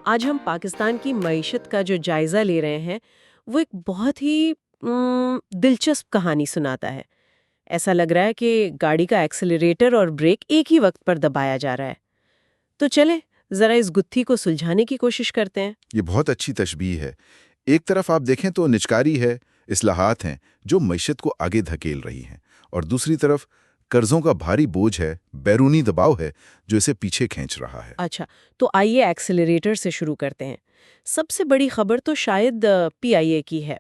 آج ہم پاکستان کی معیشت کا جو جائزہ لے رہے ہیں وہ ایک بہت ہی دلچسپ کہانی سناتا ہے۔ ایسا لگ رہا ہے کہ گاڑی کا ایکسلریٹر اور بریک ایک ہی وقت پر دبایا جا رہا ہے۔ تو چلیں ذرا اس گتھی کو سلجھانے کی کوشش کرتے ہیں۔ یہ بہت اچھی تشبیہ ہے۔ ایک طرف آپ دیکھیں تو نجکاری ہے، اصلاحات ہیں جو معیشت کو آگے دھکیل رہی ہیں، اور دوسری طرف قرضوں کا بھاری بوجھ ہے، بیرونی دباؤ ہے جو اسے پیچھے کھینچ رہا ہے۔ اچھا، تو آئیے ایکسلریٹر سے شروع کرتے ہیں۔ سب سے بڑی خبر تو شاید PIA کی ہے۔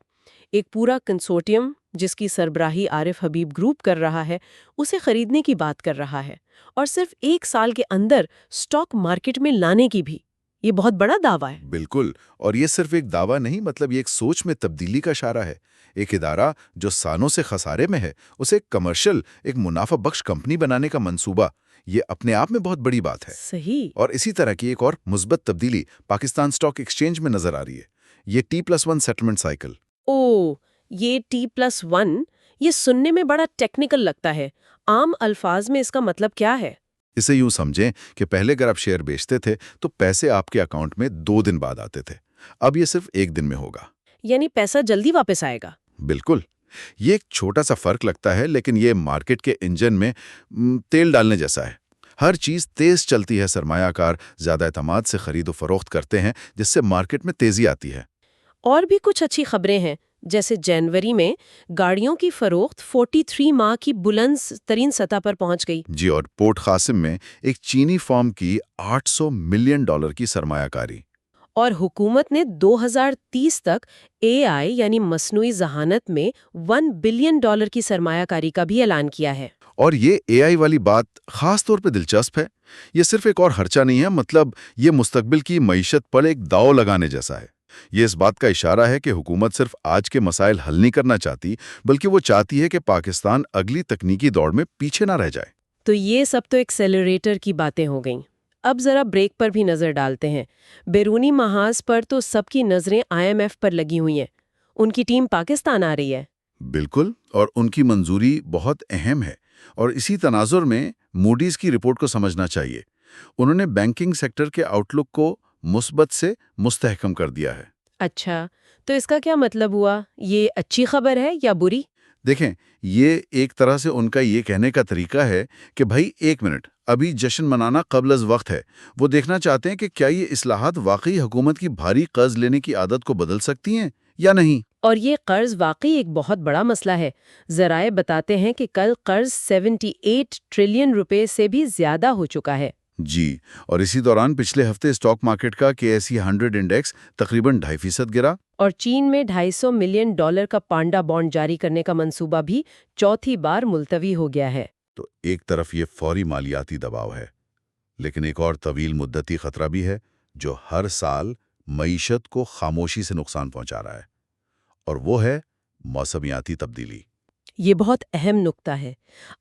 ایک پورا کنسورٹیم جس کی سربراہی عارف حبیب گروپ کر رہا ہے، اسے خریدنے کی بات کر رہا ہے، اور صرف 1 سال کے اندر سٹاک مارکیٹ میں لانے کی بھی۔ یہ بہت بڑا دعویٰ ہے۔ بالکل، اور یہ صرف ایک دعویٰ نہیں، مطلب یہ ایک سوچ میں تبدیلی کا اشارہ ہے۔ ایک ادارہ جو سالوں سے خسارے میں ہے، اسے ایک کمرشل، ایک منافع بخش کمپنی بنانے کا منصوبہ، یہ اپنے آپ میں بہت بڑی بات ہے۔ صحیح۔ اور اسی طرح کی ایک اور مثبت تبدیلی پاکستان سٹاک ایکسچینج میں نظر آ رہی ہے، یہ T+1 سیٹلمنٹ سائیکل۔ یہ T+1، یہ سننے میں بڑا ٹیکنیکل لگتا ہے۔ عام الفاظ میں اس کا مطلب کیا ہے؟ اسے یوں سمجھیں کہ پہلے اگر آپ شیئر بیچتے تھے تو پیسے آپ کے اکاؤنٹ میں 2 دن بعد آتے تھے، اب یہ صرف 1 دن میں ہوگا۔ یعنی پیسہ جلدی واپس آئے گا؟ بالکل، یہ ایک چھوٹا سا فرق لگتا ہے، لیکن یہ مارکیٹ کے انجن میں تیل ڈالنے جیسا ہے۔ ہر چیز تیز چلتی ہے، سرمایہ کار زیادہ اعتماد سے خرید و فروخت کرتے ہیں، جس سے مارکیٹ میں تیزی آتی ہے۔ اور بھی کچھ اچھی خبریں ہیں، جیسے جنوری میں گاڑیوں کی فروخت 43 ماہ کی بلند ترین سطح پر پہنچ گئی۔ جی، اور پورٹ قاسم میں ایک چینی فرم کی $800 ملین کی سرمایہ کاری۔ اور حکومت نے 2030 تک AI یعنی مصنوعی ذہانت میں $1 بلین کی سرمایہ کاری کا بھی اعلان کیا ہے۔ اور یہ AI والی بات خاص طور پہ دلچسپ ہے۔ یہ صرف ایک اور خرچہ نہیں ہے، مطلب یہ مستقبل کی معیشت پر ایک داؤ لگانے جیسا ہے۔ یہ اس بات کا اشارہ ہے کہ حکومت صرف آج کے مسائل حل نہیں کرنا چاہتی، بلکہ وہ چاہتی ہے کہ پاکستان اگلی تکنیکی دوڑ میں پیچھے نہ رہ جائے۔ تو یہ سب تو ایکسیلریٹر کی باتیں ہو گئیں۔ اب ذرا بریک پر بھی نظر ڈالتے ہیں۔ بیرونی محاذ پر تو سب کی نظریں IMF پر لگی ہوئی ہیں۔ ان کی ٹیم پاکستان آ رہی ہے۔ بالکل، اور ان کی منظوری بہت اہم ہے، اور اسی تناظر میں موڈیز کی رپورٹ کو سمجھنا چاہیے۔ انہوں نے بینکنگ سیکٹر کے آؤٹ لک کو مثبت سے مستحکم کر دیا ہے۔ اچھا، تو اس کا کیا مطلب ہوا؟ یہ اچھی خبر ہے یا بری؟ دیکھیں، یہ ایک طرح سے ان کا یہ کہنے کا طریقہ ہے کہ بھائی 1 منٹ، ابھی جشن منانا قبل از وقت ہے۔ وہ دیکھنا چاہتے ہیں کہ کیا یہ اصلاحات واقعی حکومت کی بھاری قرض لینے کی عادت کو بدل سکتی ہیں یا نہیں۔ اور یہ قرض واقعی ایک بہت بڑا مسئلہ ہے۔ ذرائع بتاتے ہیں کہ کل قرض 78 ٹریلین روپے سے بھی زیادہ ہو چکا ہے۔ جی، اور اسی دوران پچھلے ہفتے اسٹاک مارکیٹ کا KSE 100 انڈیکس تقریباً 2.5% گرا۔ اور چین میں $250 ملین کا پانڈا بانڈ جاری کرنے کا منصوبہ بھی چوتھی بار ملتوی ہو گیا ہے۔ تو ایک طرف یہ فوری مالیاتی دباؤ ہے، لیکن ایک اور طویل مدتی خطرہ بھی ہے جو ہر سال معیشت کو خاموشی سے نقصان پہنچا رہا ہے، اور وہ ہے موسمیاتی تبدیلی۔ یہ بہت اہم نکتہ ہے۔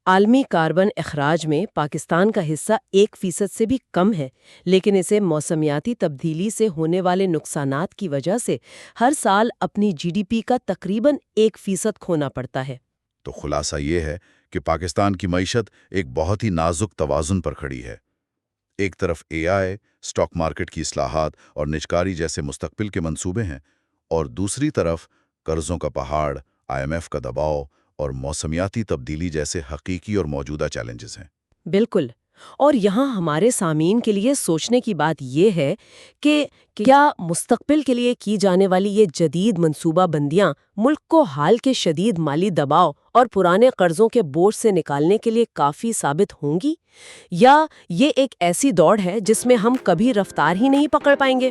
عالمی کاربن اخراج میں پاکستان کا حصہ 1% سے بھی کم ہے، لیکن اسے موسمیاتی تبدیلی سے ہونے والے نقصانات کی وجہ سے ہر سال اپنی GDP کا تقریباً 1% کھونا پڑتا ہے۔ تو خلاصہ یہ ہے کہ پاکستان کی معیشت ایک بہت ہی نازک توازن پر کھڑی ہے۔ ایک طرف AI، اسٹاک مارکیٹ کی اصلاحات اور نجکاری جیسے مستقبل کے منصوبے ہیں، اور دوسری طرف قرضوں کا پہاڑ، IMF کا دباؤ اور موسمیاتی تبدیلی جیسے حقیقی اور موجودہ چیلنجز ہیں۔ بالکل، اور یہاں ہمارے سامعین کے لیے سوچنے کی بات یہ ہے کہ کیا مستقبل کے لیے کی جانے والی یہ جدید منصوبہ بندیاں ملک کو حال کے شدید مالی دباؤ اور پرانے قرضوں کے بوجھ سے نکالنے کے لیے کافی ثابت ہوں گی، یا یہ ایک ایسی دوڑ ہے جس میں ہم کبھی رفتار ہی نہیں پکڑ پائیں گے؟